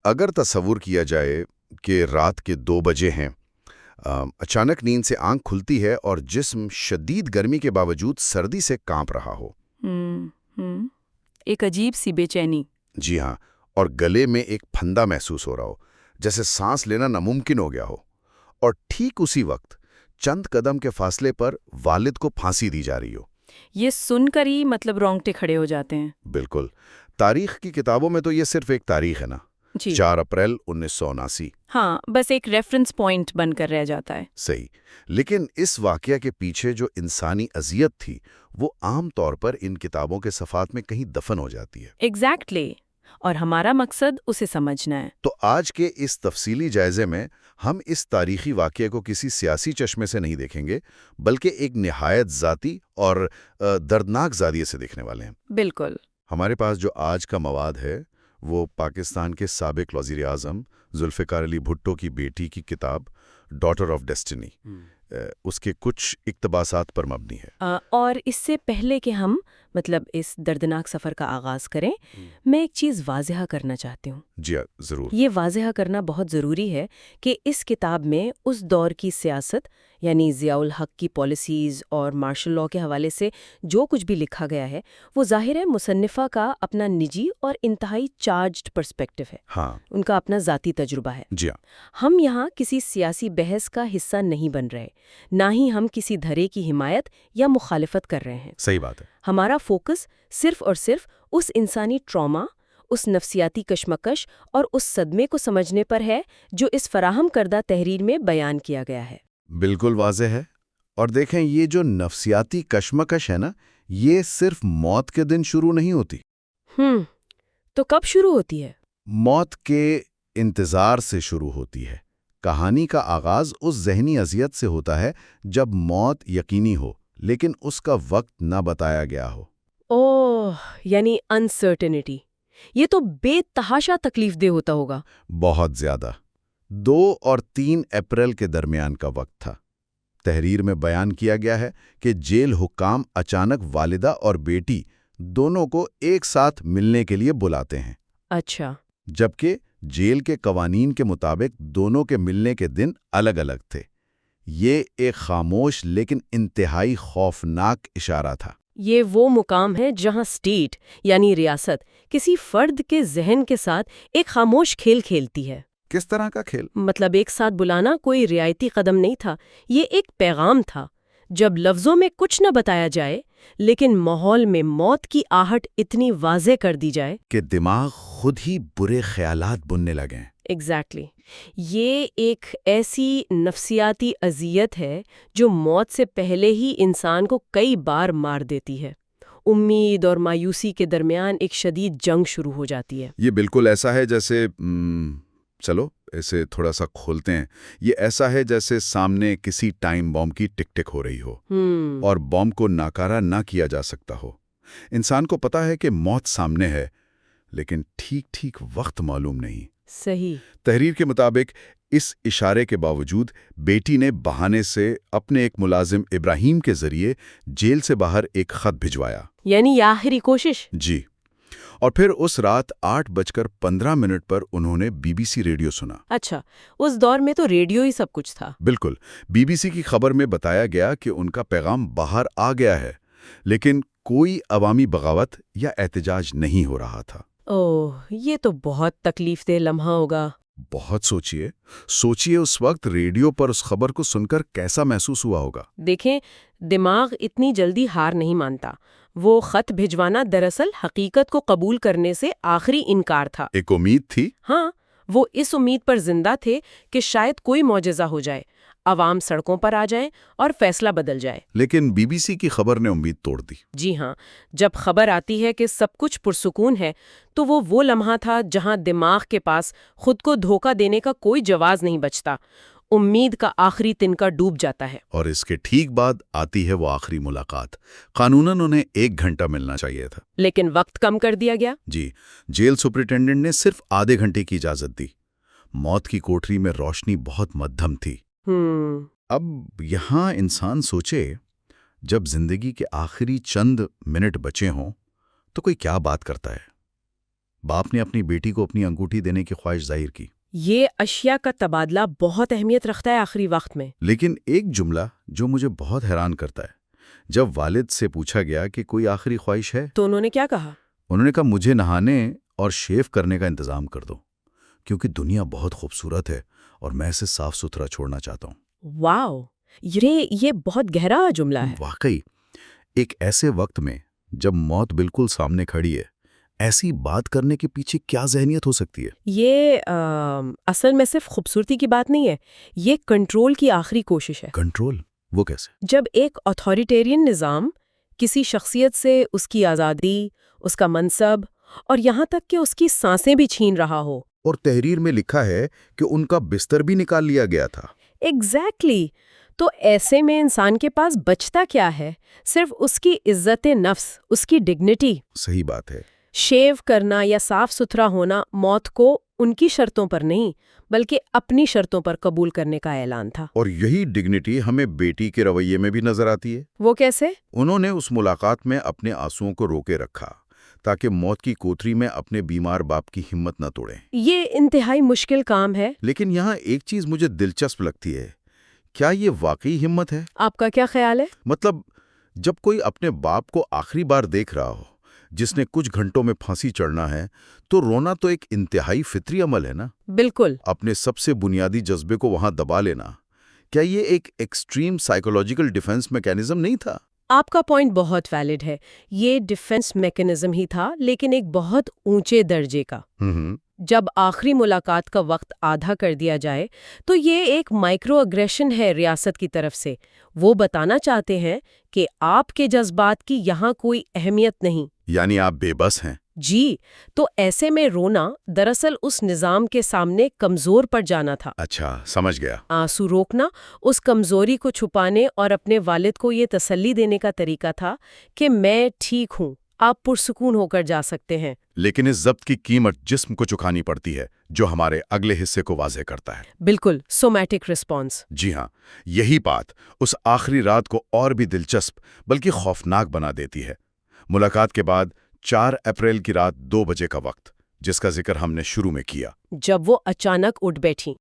اگر تصور کیا جائے کہ رات کے 2 بجے ہیں، اچانک نیند سے آنکھ کھلتی ہے اور جسم شدید گرمی کے باوجود سردی سے کانپ رہا ہو۔ ایک عجیب سی بے چینی۔ جی ہاں، اور گلے میں ایک پھندا محسوس ہو رہا ہو، جیسے سانس لینا ناممکن ہو گیا ہو۔ اور ٹھیک اسی وقت چند قدم کے فاصلے پر والد کو پھانسی دی جا رہی ہو۔ یہ سن کر ہی رونگٹے کھڑے ہو جاتے ہیں۔ بالکل، تاریخ کی کتابوں میں تو یہ صرف ایک تاریخ ہے نا، جی 4 اپریل 1979۔ ہاں، بس ایک ریفرنس پوائنٹ بن کر رہ جاتا ہے۔ صحیح، لیکن اس واقعہ کے پیچھے جو انسانی اذیت تھی وہ عام طور پر ان کتابوں کے صفحات میں کہیں دفن ہو جاتی ہے۔ ایگزیکٹلی، اور ہمارا مقصد اسے سمجھنا ہے۔ تو آج کے اس تفصیلی جائزے میں ہم اس تاریخی واقعے کو کسی سیاسی چشمے سے نہیں دیکھیں گے، بلکہ ایک نہایت ذاتی اور دردناک زاویے سے دیکھنے والے ہیں۔ بالکل۔ ہمارے پاس جو آج کا مواد ہے وہ پاکستان کے سابق وزیر اعظم ذوالفقار علی بھٹو کی بیٹی کی کتاب ڈاٹر آف ڈیسٹینی، اس کے کچھ اقتباسات پر مبنی ہے۔ اور اس سے پہلے کہ ہم اس دردناک سفر کا آغاز کریں، میں ایک چیز واضح کرنا چاہتی ہوں۔ جی ہاں، ضرور۔ یہ واضح کرنا بہت ضروری ہے کہ اس کتاب میں اس دور کی سیاست، یعنی ضیاء الحق کی پالیسیز اور مارشل لاء کے حوالے سے جو کچھ بھی لکھا گیا ہے، وہ ظاہر ہے مصنفہ کا اپنا نجی اور انتہائی چارجڈ پرسپیکٹو ہے۔ ہاں، ان کا اپنا ذاتی تجربہ ہے۔ جی ہاں، ہم یہاں کسی سیاسی بحث کا حصہ نہیں بن رہے، نہ ہی ہم کسی دھرے کی حمایت یا مخالفت کر رہے ہیں۔ صحیح بات ہے۔ ہمارا فوکس صرف اور صرف اس انسانی ٹراما، اس نفسیاتی کشمکش اور اس صدمے کو سمجھنے پر ہے جو اس فراہم کردہ تحریر میں بیان کیا گیا ہے۔ بالکل واضح ہے۔ اور دیکھیں، یہ جو نفسیاتی کشمکش ہے نا، یہ صرف موت کے دن شروع نہیں ہوتی۔ تو کب شروع ہوتی ہے؟ موت کے انتظار سے شروع ہوتی ہے۔ کہانی کا آغاز اس ذہنی اذیت سے ہوتا ہے جب موت یقینی ہو لیکن اس کا وقت نہ بتایا گیا ہو۔ اوہ، یعنی انسرٹنٹی۔ یہ تو بے تحاشا تکلیف دہ ہوتا ہوگا۔ بہت زیادہ۔ 2 اور 3 اپریل کے درمیان کا وقت تھا۔ تحریر میں بیان کیا گیا ہے کہ جیل حکام اچانک والدہ اور بیٹی دونوں کو ایک ساتھ ملنے کے لیے بلاتے ہیں۔ اچھا۔ جبکہ جیل کے قوانین کے مطابق دونوں کے ملنے کے دن الگ الگ تھے۔ یہ ایک خاموش لیکن انتہائی خوفناک اشارہ تھا۔ یہ وہ مقام ہے جہاں اسٹیٹ یعنی ریاست کسی فرد کے ذہن کے ساتھ ایک خاموش کھیل کھیلتی ہے۔ کس طرح کا کھیل؟ ایک ساتھ بلانا کوئی رعایتی قدم نہیں تھا، یہ ایک پیغام تھا۔ جب لفظوں میں کچھ نہ بتایا جائے لیکن ماحول میں موت کی آہٹ اتنی واضح کر دی جائے کہ دماغ خود ہی برے خیالات بننے لگیں۔ ایگزیکٹلی۔ یہ ایک ایسی نفسیاتی اذیت ہے جو موت سے پہلے ہی انسان کو کئی بار مار دیتی ہے۔ امید اور مایوسی کے درمیان ایک شدید جنگ شروع ہو جاتی ہے۔ یہ بالکل ایسا ہے جیسے چلو اسے تھوڑا سا کھولتے ہیں۔ یہ ایسا ہے جیسے سامنے کسی ٹائم بم کی ٹک ٹک ہو رہی ہو اور بم کو ناکارہ نہ کیا جا سکتا ہو۔ انسان کو پتا ہے کہ موت سامنے ہے لیکن ٹھیک وقت معلوم نہیں۔ صحیح۔ تحریر کے مطابق اس اشارے کے باوجود بیٹی نے بہانے سے اپنے ایک ملازم ابراہیم کے ذریعے جیل سے باہر ایک خط بھجوایا۔ یعنی یہ آخری کوشش۔ جی، اور پھر اس رات 8:15 پر انہوں نے BBC ریڈیو سنا۔ اچھا، اس دور میں تو ریڈیو ہی سب کچھ تھا۔ بالکل۔ BBC کی خبر میں بتایا گیا کہ ان کا پیغام باہر آ گیا ہے لیکن کوئی عوامی بغاوت یا احتجاج نہیں ہو رہا تھا۔ اوہ، یہ تو بہت تکلیف دہ لمحہ ہوگا۔ بہت سوچئے اس وقت ریڈیو پر اس خبر کو سن کر کیسا محسوس ہوا ہوگا۔ دیکھیں، دماغ اتنی جلدی ہار نہیں مانتا۔ وہ خط بھجوانا دراصل حقیقت کو قبول کرنے سے آخری انکار تھا۔ ایک امید تھی۔ ہاں، وہ اس امید پر زندہ تھے کہ شاید کوئی معجزہ ہو جائے، عوام سڑکوں پر آ جائیں اور فیصلہ بدل جائے۔ لیکن BBC کی خبر نے امید توڑ دی۔ جی ہاں، جب خبر آتی ہے کہ سب کچھ پرسکون ہے تو وہ لمحہ تھا جہاں دماغ کے پاس خود کو دھوکہ دینے کا کوئی جواز نہیں بچتا۔ امید کا آخری تنکا ڈوب جاتا ہے۔ اور اس کے ٹھیک بعد آتی ہے وہ آخری ملاقات۔ قانوناً انہیں 1 گھنٹہ ملنا چاہیے تھا لیکن وقت کم کر دیا گیا۔ جی، جیل سپرنٹینڈنٹ نے صرف آدھے گھنٹے کی اجازت دی۔ موت کی کوٹری میں روشنی بہت مدھم تھی۔ اب یہاں انسان سوچے، جب زندگی کے آخری چند منٹ بچے ہوں تو کوئی کیا بات کرتا ہے؟ باپ نے اپنی بیٹی کو اپنی انگوٹھی دینے کی خواہش ظاہر کی، یہ اشیاء کا تبادلہ بہت اہمیت رکھتا ہے آخری وقت میں۔ لیکن ایک جملہ جو مجھے بہت حیران کرتا ہے، جب والد سے پوچھا گیا کہ کوئی آخری خواہش ہے، تو انہوں نے کیا کہا؟ انہوں نے کہا مجھے نہانے اور شیو کرنے کا انتظام کر دو، کیونکہ دنیا بہت خوبصورت ہے اور میں اسے صاف ستھرا چھوڑنا چاہتا ہوں۔ واو، یہ بہت گہرا جملہ ہے۔ واقعی ایک ایسے وقت میں جب موت بالکل سامنے کھڑی ہے، ایسی بات کرنے کے پیچھے کیا ذہنیت ہو سکتی ہے؟ یہ اصل میں صرف خوبصورتی کی بات نہیں ہے، یہ کنٹرول کی آخری کوشش ہے۔ کنٹرول؟ وہ کیسے؟ جب ایک اتھارٹیرین نظام کسی شخصیت سے اس کی آزادی، اس کا منصب اور یہاں تک کہ اس کی سانسیں بھی چھین رہا ہو۔ اور تحریر میں لکھا ہے کہ ان کا بستر بھی نکال لیا گیا تھا۔ ایگزیکٹلی، تو ایسے میں انسان کے پاس بچتا کیا ہے؟ صرف اس کی عزت نفس، اس کی ڈگنیٹی۔ صحیح بات ہے۔ شیو کرنا یا صاف ستھرا ہونا موت کو ان کی شرطوں پر نہیں بلکہ اپنی شرطوں پر قبول کرنے کا اعلان تھا۔ اور یہی ڈگنیٹی ہمیں بیٹی کے رویے میں بھی نظر آتی ہے۔ وہ کیسے؟ انہوں نے اس ملاقات میں اپنے آنسوؤں کو روکے رکھا تاکہ موت کی کوتری میں اپنے بیمار باپ کی ہمت نہ توڑیں۔ یہ انتہائی مشکل کام ہے۔ لیکن یہاں ایک چیز مجھے دلچسپ لگتی ہے، کیا یہ واقعی ہمت ہے؟ آپ کا کیا خیال ہے؟ مطلب جب کوئی اپنے باپ کو آخری بار دیکھ رہا ہو جس نے کچھ گھنٹوں میں پھانسی چڑھنا ہے، تو رونا تو ایک انتہائی فطری عمل ہے نا؟ بالکل۔ اپنے سب سے بنیادی جذبے کو وہاں دبا لینا، کیا یہ ایک ایکسٹریم سائیکولوجیکل ڈیفنس میکینزم نہیں تھا؟ آپ کا پوائنٹ بہت ویلڈ ہے، یہ ڈیفنس میکینزم ہی تھا، لیکن ایک بہت اونچے درجے کا۔ جب آخری ملاقات کا وقت آدھا کر دیا جائے تو یہ ایک مائکرو اگریشن ہے ریاست کی طرف سے۔ وہ بتانا چاہتے ہیں کہ آپ کے جذبات کی یہاں کوئی اہمیت نہیں، یعنی آپ بے بس ہیں۔ جی، تو ایسے میں رونا دراصل اس نظام کے سامنے کمزور پڑ جانا تھا۔ اچھا، سمجھ گیا۔ آنسو روکنا اس کمزوری کو چھپانے اور اپنے والد کو یہ تسلی دینے کا طریقہ تھا کہ میں ٹھیک ہوں، آپ پرسکون ہو کر جا سکتے ہیں۔ لیکن اس ضبط کی قیمت جسم کو چکانی پڑتی ہے، جو ہمارے اگلے حصے کو واضح کرتا ہے۔ بالکل، سومیٹک رسپانس۔ جی ہاں، یہی بات اس آخری رات کو اور بھی دلچسپ بلکہ خوفناک بنا دیتی ہے۔ ملاقات کے بعد 4 اپریل کی رات 2 بجے کا وقت، جس کا ذکر ہم نے شروع میں کیا، جب وہ اچانک اٹھ بیٹھی۔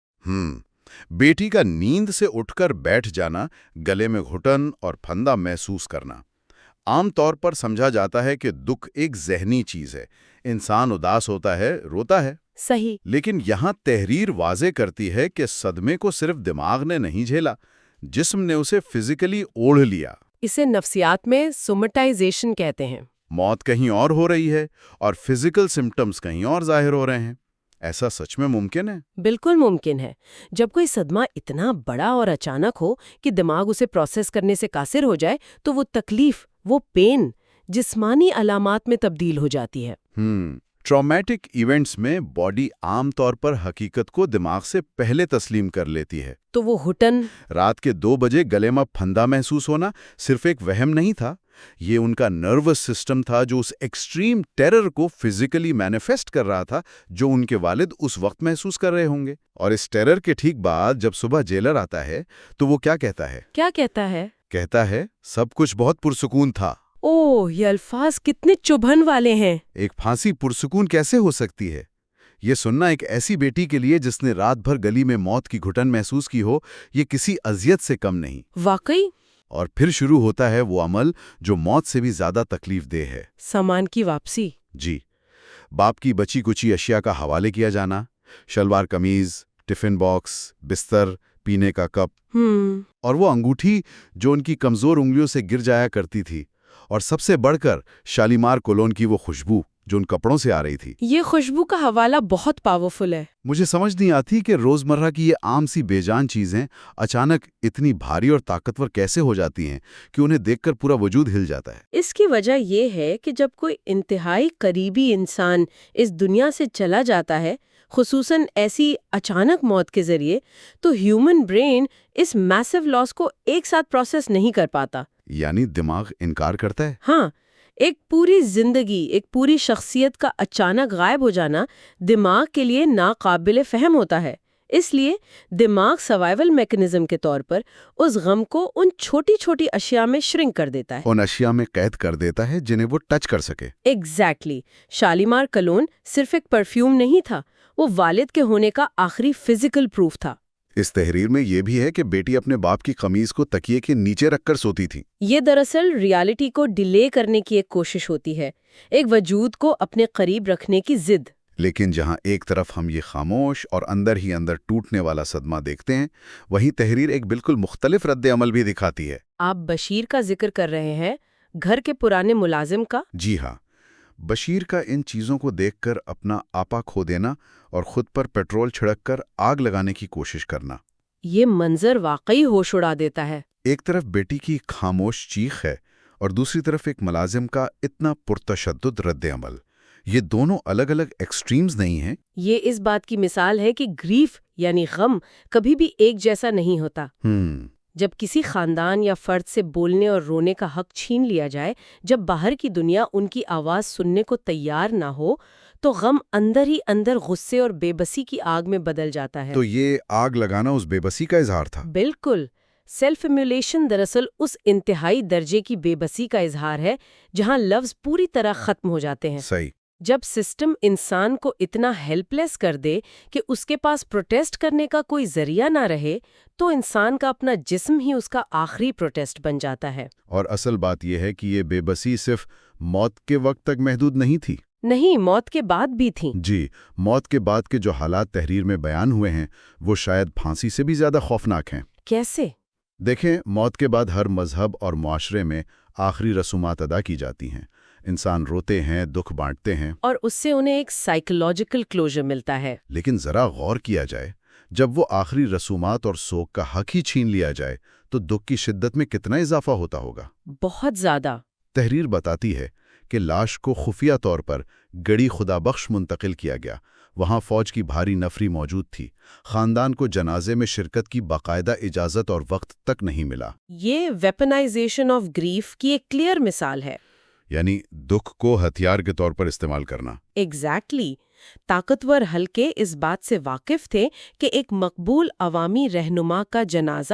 بیٹی کا نیند سے اٹھ کر بیٹھ جانا، گلے میں گھٹن اور پھندا محسوس کرنا۔ عام طور پر سمجھا جاتا ہے کہ دکھ ایک ذہنی چیز ہے، انسان اداس ہوتا ہے، روتا ہے۔ صحیح۔ لیکن یہاں تحریر واضح کرتی ہے کہ صدمے کو صرف دماغ نے نہیں جھیلا، جسم نے اسے فزیکلی اوڑھ لیا۔ اسے نفسیات میں سومٹائزیشن کہتے ہیں۔ موت کہیں اور ہو رہی ہے اور فزیکل سمپٹمز کہیں اور ظاہر ہو رہے ہیں۔ ایسا سچ میں ممکن ہے؟ بالکل ممکن ہے۔ جب کوئی صدمہ اتنا بڑا اور اچانک ہو کہ دماغ اسے پروسیس کرنے سے قاصر ہو جائے تو وہ تکلیف، وہ پین جسمانی علامات میں تبدیل ہو جاتی ہے۔ ٹرامیٹک ایونٹس میں باڈی عام طور پر حقیقت کو دماغ سے پہلے تسلیم کر لیتی ہے۔ تو وہ گھٹن، رات کے 2 بجے گلے میں پھندا محسوس ہونا صرف ایک وہم نہیں تھا، یہ ان کا نروس سسٹم تھا جو اس ایکسٹریم ٹیرر کو فزیکلی مینیفیسٹ کر رہا تھا جو ان کے والد اس وقت محسوس کر رہے ہوں گے۔ اور اس ٹیرر کے ٹھیک بعد جب صبح جیلر آتا ہے تو وہ کیا کہتا ہے؟ کیا کہتا ہے؟ کہتا ہے سب کچھ بہت پرسکون تھا۔ اوہ، یہ الفاظ کتنے چبھن والے ہیں۔ ایک پھانسی پرسکون کیسے ہو سکتی ہے؟ یہ سننا ایک ایسی بیٹی کے لیے جس نے رات بھر گلی میں موت کی گھٹن محسوس کی ہو، یہ کسی اذیت سے کم نہیں۔ واقعی۔ اور پھر شروع ہوتا ہے وہ عمل جو موت سے بھی زیادہ تکلیف دہ ہے، سامان کی واپسی۔ جی، باپ کی بچی کچی اشیاء کا حوالے کیا جانا، شلوار قمیض، ٹفن باکس، بستر، پینے کا کپ، اور وہ انگوٹھی جو ان کی کمزور انگلیوں سے گر جایا کرتی تھی، اور سب سے بڑھ کر شالیمار کولون کی وہ خوشبو جو ان کپڑوں سے آ رہی تھی۔ یہ خوشبو کا حوالہ بہت پاورفل ہے۔ مجھے سمجھ نہیں آتی کہ روزمرہ کی یہ عام سی بے جان چیزیں اچانک اتنی بھاری اور طاقتور کیسے ہو جاتی ہیں کہ انہیں دیکھ کر پورا وجود ہل جاتا ہے۔ اس کی وجہ یہ ہے کہ جب کوئی انتہائی قریبی انسان اس دنیا سے چلا جاتا ہے، خصوصاً ایسی اچانک موت کے ذریعے، تو ہیومن برین اس میسو لاس کو ایک ساتھ پروسیس نہیں کر پاتا۔ یعنی دماغ انکار کرتا ہے؟ ہاں، ایک پوری زندگی، ایک پوری شخصیت کا اچانک غائب ہو جانا دماغ کے لیے ناقابل فہم ہوتا ہے۔ اس لیے دماغ سروائیول میکنزم کے طور پر اس غم کو ان چھوٹی چھوٹی اشیاء میں شرنک کر دیتا ہے، ان اشیاء میں قید کر دیتا ہے جنہیں وہ ٹچ کر سکے۔ ایگزیکٹلی۔ شالیمار کلون صرف ایک پرفیوم نہیں تھا، وہ والد کے ہونے کا آخری فزیکل پروف تھا۔ اس تحریر میں یہ بھی ہے کہ بیٹی اپنے باپ کی قمیض کو تکیے کے نیچے رکھ کر سوتی تھی۔ یہ دراصل ریالٹی کو ڈیلے کرنے کی ایک کوشش ہوتی ہے، ایک وجود کو اپنے قریب رکھنے کی ضد۔ لیکن جہاں ایک طرف ہم یہ خاموش اور اندر ہی اندر ٹوٹنے والا صدمہ دیکھتے ہیں، وہیں تحریر ایک بالکل مختلف رد عمل بھی دکھاتی ہے۔ آپ بشیر کا ذکر کر رہے ہیں، گھر کے پرانے ملازم کا؟ جی ہاں، بشیر کا ان چیزوں کو دیکھ کر اپنا آپا کھو دینا اور خود پر پیٹرول چھڑک کر آگ لگانے کی کوشش کرنا۔ یہ منظر واقعی ہوش اڑا دیتا ہے۔ ایک طرف بیٹی کی خاموش چیخ ہے اور دوسری طرف ایک ملازم کا اتنا پرتشدد رد عمل۔ یہ دونوں الگ الگ ایکسٹریمز نہیں ہیں۔ یہ اس بات کی مثال ہے کہ گریف یعنی غم کبھی بھی ایک جیسا نہیں ہوتا۔ جب کسی خاندان یا فرد سے بولنے اور رونے کا حق چھین لیا جائے، جب باہر کی دنیا ان کی آواز سننے کو تیار نہ ہو، تو غم اندر ہی اندر غصے اور بے بسی کی آگ میں بدل جاتا ہے۔ تو یہ آگ لگانا اس بے بسی کا اظہار تھا۔ بالکل۔ سیلف ایمیولیشن دراصل اس انتہائی درجے کی بے بسی کا اظہار ہے جہاں لفظ پوری طرح ختم ہو جاتے ہیں۔ صحیح۔ جب سسٹم انسان کو اتنا ہیلپ لیس کر دے کہ اس کے پاس پروٹیسٹ کرنے کا کوئی ذریعہ نہ رہے، تو انسان کا اپنا جسم ہی اس کا آخری پروٹیسٹ بن جاتا ہے۔ اور اصل بات یہ ہے کہ یہ بے بسی صرف موت کے وقت تک محدود نہیں تھی۔ نہیں، موت کے بعد بھی تھیں۔ جی، موت کے بعد کے جو حالات تحریر میں بیان ہوئے ہیں وہ شاید پھانسی سے بھی زیادہ خوفناک ہیں۔ کیسے؟ دیکھیں، موت کے بعد ہر مذہب اور معاشرے میں آخری رسومات ادا کی جاتی ہیں۔ انسان روتے ہیں، دکھ بانٹتے ہیں، اور اس سے انہیں ایک سائیکولوجیکل کلوزر ملتا ہے۔ لیکن ذرا غور کیا جائے، جب وہ آخری رسومات اور سوگ کا حق ہی چھین لیا جائے تو دکھ کی شدت میں کتنا اضافہ ہوتا ہوگا۔ بہت زیادہ۔ تحریر بتاتی ہے کہ لاش کو خفیہ طور پر گڑی خدا بخش منتقل کیا گیا۔ وہاں فوج کی بھاری نفری موجود تھی۔ خاندان کو جنازے میں شرکت کی باقاعدہ اجازت اور وقت تک نہیں ملا۔ یہ ویپنائزیشن آف گریف کی ایک کلیئر مثال ہے۔ یعنی دکھ کو ہتھیار کے طور پر استعمال کرنا۔ ایگزیکٹلی۔ طاقتور حلقے اس بات سے واقف تھے کہ ایک مقبول عوامی رہنما کا جنازہ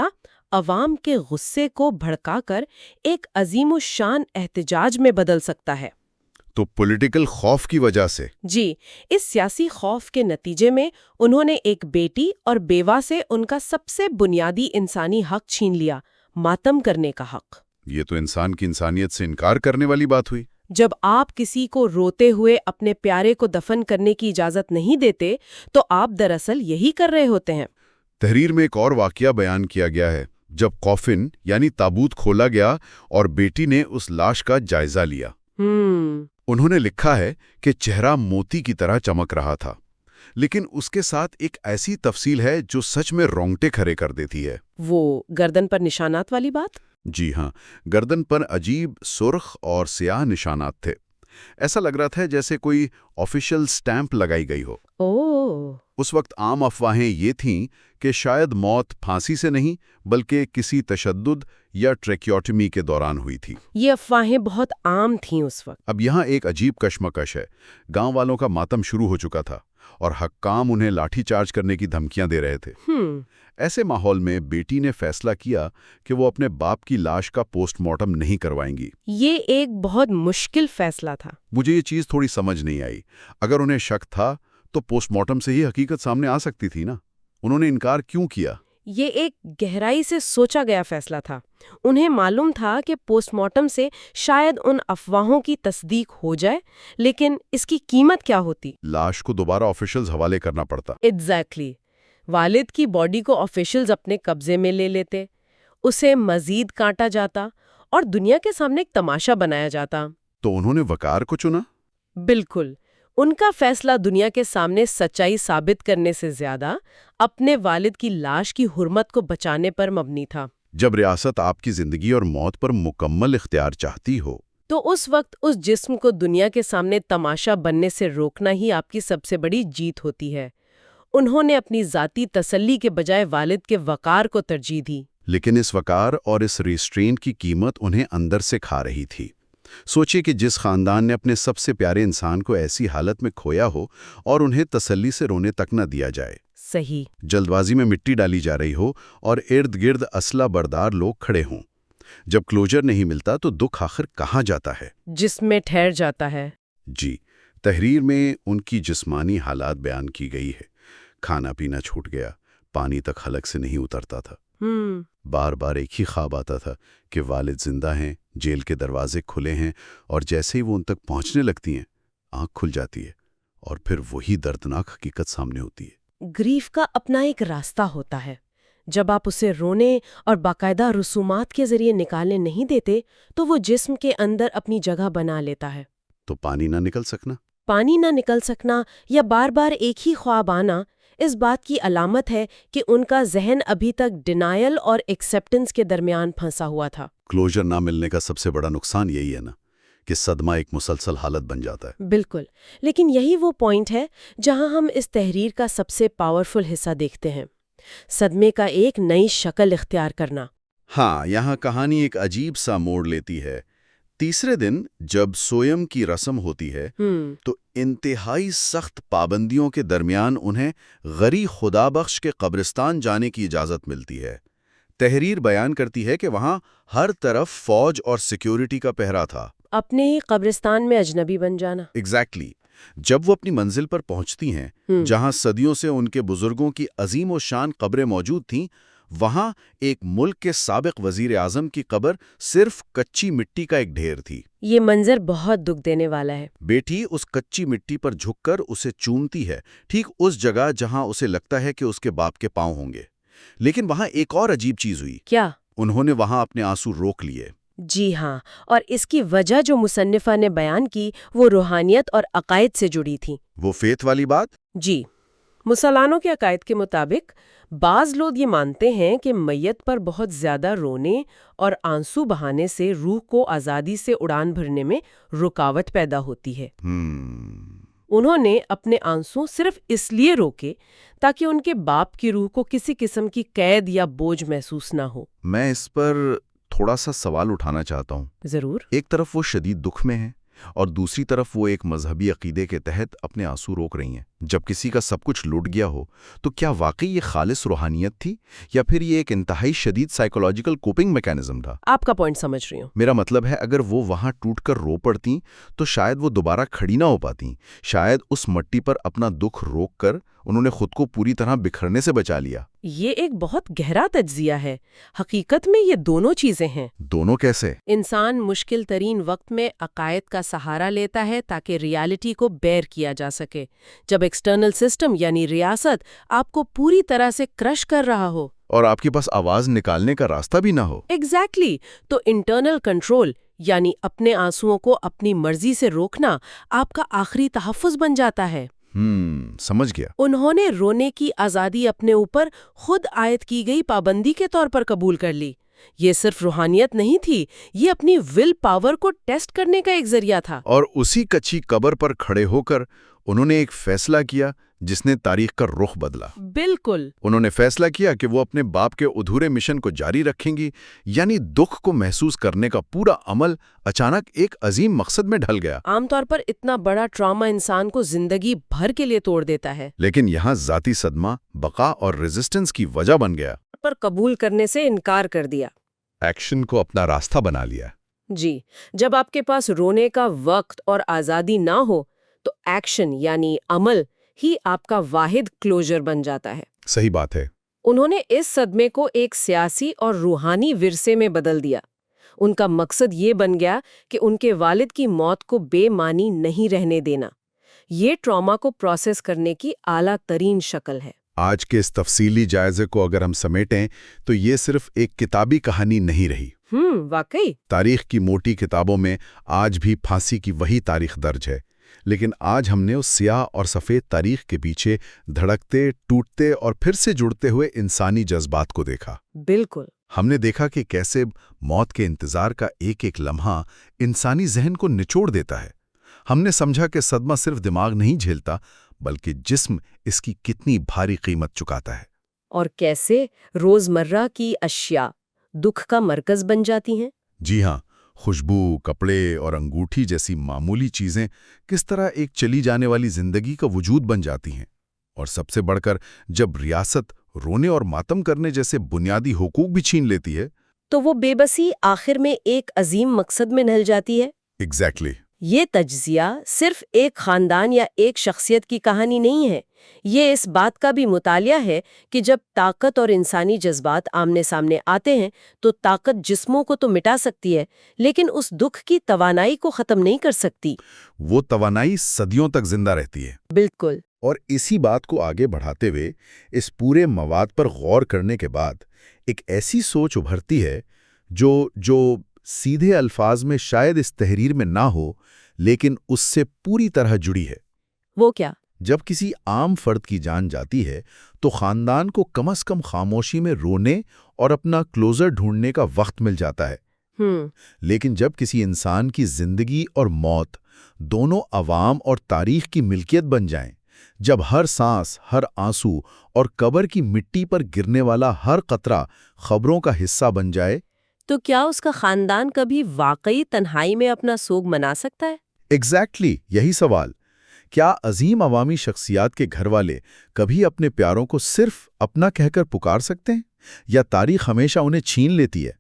عوام کے غصے کو بھڑکا کر ایک عظیم الشان احتجاج میں بدل سکتا ہے۔ تو پولیٹیکل خوف کی وجہ سے؟ جی، اس سیاسی خوف کے نتیجے میں انہوں نے ایک بیٹی اور بیوہ سے ان کا سب سے بنیادی انسانی حق چھین لیا، ماتم کرنے کا حق۔ یہ تو انسان کی انسانیت سے انکار کرنے والی بات ہوئی۔ جب آپ کسی کو روتے ہوئے اپنے پیارے کو دفن کرنے کی اجازت نہیں دیتے تو آپ دراصل یہی کر رہے ہوتے ہیں۔ تحریر میں ایک اور واقعہ بیان کیا گیا ہے جب کافن یعنی تابوت کھولا گیا اور بیٹی نے اس لاش کا جائزہ لیا۔ انہوں نے لکھا ہے کہ چہرہ موتی کی طرح چمک رہا تھا، لیکن اس کے ساتھ ایک ایسی تفصیل ہے جو سچ میں رونگٹے کھڑے کر دیتی ہے۔ وہ گردن پر نشانات والی بات؟ جی ہاں، گردن پر عجیب سرخ اور سیاہ نشانات تھے۔ ایسا لگ رہا تھا جیسے کوئی آفیشل سٹیمپ لگائی گئی ہو۔ اس وقت عام افواہیں یہ تھیں کہ شاید موت پھانسی سے نہیں بلکہ کسی تشدد یا ٹریکیوٹمی کے دوران ہوئی تھی۔ یہ افواہیں بہت عام تھیں اس وقت۔ اب یہاں ایک عجیب کشمکش ہے۔ گاؤں والوں کا ماتم شروع ہو چکا تھا اور حکام انہیں لاٹھی چارج کرنے کی دھمکیاں دے رہے تھے۔ ایسے ماحول میں بیٹی نے فیصلہ کیا کہ وہ اپنے باپ کی لاش کا پوسٹ مارٹم نہیں کروائیں گی۔ یہ ایک بہت مشکل فیصلہ تھا۔ مجھے یہ چیز تھوڑی سمجھ نہیں آئی۔ اگر انہیں شک تھا تو پوسٹ مارٹم سے ہی حقیقت سامنے آ سکتی تھی نا۔ انہوں نے انکار کیوں کیا؟ یہ ایک گہرائی سے سوچا گیا فیصلہ تھا۔ انہیں معلوم تھا کہ پوسٹ مارٹم سے شاید ان افواہوں کی تصدیق ہو جائے، لیکن اس کی قیمت کیا ہوتی؟ لاش کو دوبارہ آفیشلز حوالے کرنا پڑتا۔ ایگزیکٹلی۔ والد کی باڈی کو آفیشلز اپنے قبضے میں لے لیتے، اسے مزید کاٹا جاتا اور دنیا کے سامنے ایک تماشا بنایا جاتا۔ تو انہوں نے وقار کو چنا؟ بالکل۔ ان کا فیصلہ دنیا کے سامنے سچائی ثابت کرنے سے زیادہ اپنے والد کی لاش کی حرمت کو بچانے پر مبنی تھا۔ جب ریاست آپ کی زندگی اور موت پر مکمل اختیار چاہتی ہو تو اس وقت اس جسم کو دنیا کے سامنے تماشا بننے سے روکنا ہی آپ کی سب سے بڑی جیت ہوتی ہے۔ انہوں نے اپنی ذاتی تسلی کے بجائے والد کے وقار کو ترجیح دی۔ لیکن اس وقار اور اس ریسٹرین کی قیمت انہیں اندر سے کھا رہی تھی۔ سوچئے کہ جس خاندان نے اپنے سب سے پیارے انسان کو ایسی حالت میں کھویا ہو اور انہیں تسلی سے رونے تک نہ دیا جائے، صحیح۔ جلد بازی میں مٹی ڈالی جا رہی ہو اور ارد گرد اسلحہ بردار لوگ کھڑے ہوں، جب کلوجر نہیں ملتا تو دکھ آخر کہاں جاتا ہے؟ جسم میں ٹھہر جاتا ہے۔ جی، تحریر میں ان کی جسمانی حالات بیان کی گئی ہے۔ کھانا پینا چھوٹ گیا، پانی تک حلق سے نہیں اترتا تھا، بار بار ایک ہی خواب آتا تھا کہ والد زندہ ہیں، جیل کے دروازے کھلے ہیں، اور جیسے ہی وہ ان تک پہنچنے لگتی ہیں آنکھ کھل جاتی ہے اور پھر وہی دردناک حقیقت سامنے ہوتی ہے۔ گریف کا اپنا ایک راستہ ہوتا ہے۔ جب آپ اسے رونے اور باقاعدہ رسومات کے ذریعے نکالنے نہیں دیتے تو وہ جسم کے اندر اپنی جگہ بنا لیتا ہے۔ تو پانی نہ نکل سکنا؟ پانی نہ نکل سکنا یا بار بار ایک ہی خواب آنا اس بات کی علامت ہے کہ ان کا ذہن ابھی تک ڈینائل اور ایکسیپٹنس کے درمیان پھنسا ہوا تھا۔ کلوجر نہ ملنے کا سب سے بڑا نقصان یہی ہے نا، کہ صدمہ ایک مسلسل حالت بن جاتا ہے۔ بالکل، لیکن یہی وہ پوائنٹ ہے جہاں ہم اس تحریر کا سب سے پاورفل حصہ دیکھتے ہیں، صدمے کا ایک نئی شکل اختیار کرنا۔ ہاں، یہاں کہانی ایک عجیب سا موڑ لیتی ہے۔ تیسرے دن جب سویم کی رسم ہوتی ہے تو انتہائی سخت پابندیوں کے درمیان انہیں غری خدا بخش کے قبرستان جانے کی اجازت ملتی ہے۔ تحریر بیان کرتی ہے کہ وہاں ہر طرف فوج اور سیکیورٹی کا پہرا تھا۔ اپنے ہی قبرستان میں اجنبی بن جانا۔ ایگزیکٹلی۔ جب وہ اپنی منزل پر پہنچتی ہیں جہاں صدیوں سے ان کے بزرگوں کی عظیم و شان قبریں موجود تھیں، وہاں ایک ملک کے سابق وزیر اعظم کی قبر صرف کچی مٹی کا ایک ڈھیر تھی۔ یہ منظر بہت دکھ دینے والا ہے۔ بیٹی اس کچی مٹی پر جھک کر اسے چومتی ہے، ٹھیک اس جگہ جہاں اسے لگتا ہے کہ اس کے باپ کے پاؤں ہوں گے۔ لیکن وہاں ایک اور عجیب چیز ہوئی۔ کیا؟ انہوں نے وہاں اپنے آنسو روک لیے۔ جی ہاں، اور اس کی وجہ جو مصنفہ نے بیان کی وہ روحانیت اور عقائد سے جڑی تھی۔ وہ فیتھ والی بات؟ جی، مسلمانوں کے عقائد کے مطابق بعض لوگ یہ مانتے ہیں کہ میت پر بہت زیادہ رونے اور آنسو بہانے سے روح کو آزادی سے اڑان بھرنے میں رکاوٹ پیدا ہوتی ہے۔ انہوں نے اپنے آنسو صرف اس لیے روکے تاکہ ان کے باپ کی روح کو کسی قسم کی قید یا بوجھ محسوس نہ ہو۔ میں اس پر تھوڑا سا سوال اٹھانا چاہتا ہوں۔ ضرور۔ ایک طرف وہ شدید دکھ میں ہیں اور دوسری طرف وہ ایک مذہبی عقیدے کے تحت اپنے آنسو روک رہی ہیں۔ جب کسی کا سب کچھ لوٹ گیا ہو تو کیا واقعی یہ خالص روحانیت تھی یا پھر یہ ایک انتہائی شدید سائیکولوجیکل کوپنگ میکانزم تھا؟ آپ کا پوائنٹ سمجھ رہی ہوں۔ میرا مطلب ہے اگر وہ وہاں ٹوٹ کر رو پڑتیں تو شاید وہ دوبارہ کھڑی نہ ہو پاتیں، شاید اس مٹی پر اپنا دکھ روک کر انہوں نے خود کو پوری طرح بکھرنے سے بچا لیا۔ یہ ایک بہت گہرا تجزیہ ہے۔ حقیقت میں یہ دونوں چیزیں ہیں۔ دونوں کیسے؟ انسان مشکل ترین وقت میں عقائد کا سہارا لیتا ہے تاکہ ریالٹی کو بیئر کیا جا سکے۔ جب ایکسٹرنل سسٹم یعنی ریاست آپ کو پوری طرح سے کرش کر رہا ہو اور آپ کے پاس آواز نکالنے کا راستہ بھی نہ ہو۔ ایگزیکٹلی، تو انٹرنل کنٹرول یعنی اپنے آنسوؤں کو اپنی مرضی سے روکنا آپ کا آخری تحفظ بن جاتا ہے۔ سمجھ گیا۔ انہوں نے رونے کی آزادی اپنے اوپر خود عائد کی گئی پابندی کے طور پر قبول کر لی۔ یہ صرف روحانیت نہیں تھی، یہ اپنی ول پاور کو ٹیسٹ کرنے کا ایک ذریعہ تھا۔ اور اسی کچی قبر پر کھڑے ہو کر انہوں نے ایک فیصلہ کیا جس نے تاریخ کا رخ بدلا۔ بالکل۔ انہوں نے فیصلہ کیا کہ وہ اپنے باپ کے ادھورے مشن کو جاری رکھیں گی، یعنی دکھ کو محسوس کرنے کا پورا عمل اچانک ایک عظیم مقصد میں ڈھل گیا۔ عام طور پر اتنا بڑا ٹراما انسان کو زندگی بھر کے لیے توڑ دیتا ہے، لیکن یہاں ذاتی صدمہ بقا اور ریزسٹنس کی وجہ بن گیا۔ پر قبول کرنے سے انکار کر دیا۔ ایکشن کو اپنا راستہ بنا لیا۔ جی، جب آپ کے پاس رونے کا وقت اور آزادی نہ ہو تو ایکشن یعنی عمل ہی آپ کا واحد کلوجر بن جاتا ہے۔ صحیح بات ہے۔ انہوں نے اس صدمے کو ایک سیاسی اور روحانی ورثے میں بدل دیا۔ ان کا مقصد یہ بن گیا کہ ان کے والد کی موت کو بے معنی نہیں رہنے دینا۔ یہ ٹراما کو پروسیس کرنے کی اعلیٰ ترین شکل ہے۔ آج کے اس تفصیلی جائزے کو اگر ہم سمیٹیں تو یہ صرف ایک کتابی کہانی نہیں رہی۔ واقعی۔ تاریخ کی موٹی کتابوں میں آج بھی پھانسی کی وہی تاریخ درج ہے، لیکن آج ہم نے اس سیاہ اور سفید تاریخ کے پیچھے دھڑکتے، ٹوٹتے اور پھر سے جڑتے ہوئے انسانی جذبات کو دیکھا۔ بالکل۔ ہم نے دیکھا کہ کیسے موت کے انتظار کا ایک ایک لمحہ انسانی ذہن کو نچوڑ دیتا ہے۔ ہم نے سمجھا کہ صدمہ صرف دماغ نہیں جھیلتا بلکہ جسم اس کی کتنی بھاری قیمت چکاتا ہے۔ اور کیسے روزمرہ کی اشیاء دکھ کا مرکز بن جاتی ہیں۔ جی ہاں، خوشبو، کپڑے اور انگوٹھی جیسی معمولی چیزیں کس طرح ایک چلی جانے والی زندگی کا وجود بن جاتی ہیں، اور سب سے بڑھ کر جب ریاست رونے اور ماتم کرنے جیسے بنیادی حقوق بھی چھین لیتی ہے۔ تو وہ بے بسی آخر میں ایک عظیم مقصد میں ڈھل جاتی ہے۔ ایگزیکٹلی۔ یہ تجزیہ صرف ایک خاندان یا ایک شخصیت کی کہانی نہیں ہے، یہ اس بات کا بھی مطالعہ ہے کہ جب طاقت اور انسانی جذبات آمنے سامنے آتے ہیں تو طاقت جسموں کو تو مٹا سکتی ہے لیکن اس دکھ کی توانائی کو ختم نہیں کر سکتی۔ وہ توانائی صدیوں تک زندہ رہتی ہے۔ بالکل۔ اور اسی بات کو آگے بڑھاتے ہوئے اس پورے مواد پر غور کرنے کے بعد ایک ایسی سوچ ابھرتی ہے جو سیدھے الفاظ میں شاید اس تحریر میں نہ ہو لیکن اس سے پوری طرح جڑی ہے۔ وہ کیا؟ جب کسی عام فرد کی جان جاتی ہے تو خاندان کو کم از کم خاموشی میں رونے اور اپنا کلوزر ڈھونڈنے کا وقت مل جاتا ہے۔ لیکن جب کسی انسان کی زندگی اور موت دونوں عوام اور تاریخ کی ملکیت بن جائیں، جب ہر سانس، ہر آنسو اور قبر کی مٹی پر گرنے والا ہر قطرہ خبروں کا حصہ بن جائے، تو کیا اس کا خاندان کبھی واقعی تنہائی میں اپنا سوگ منا سکتا ہے؟ ایگزیکٹلی یہی سوال۔ کیا عظیم عوامی شخصیات کے گھر والے کبھی اپنے پیاروں کو صرف اپنا کہہ کر پکار سکتے ہیں، یا تاریخ ہمیشہ انہیں چھین لیتی ہے؟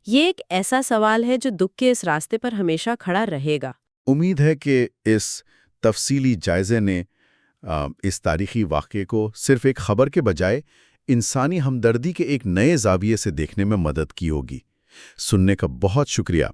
یہ ایک ایسا سوال ہے جو دکھ کے اس راستے پر ہمیشہ کھڑا رہے گا۔ امید ہے کہ اس تفصیلی جائزے نے اس تاریخی واقعے کو صرف ایک خبر کے بجائے انسانی ہمدردی کے ایک نئے زاویے سے دیکھنے میں مدد کی ہوگی۔ سننے کا بہت شکریہ۔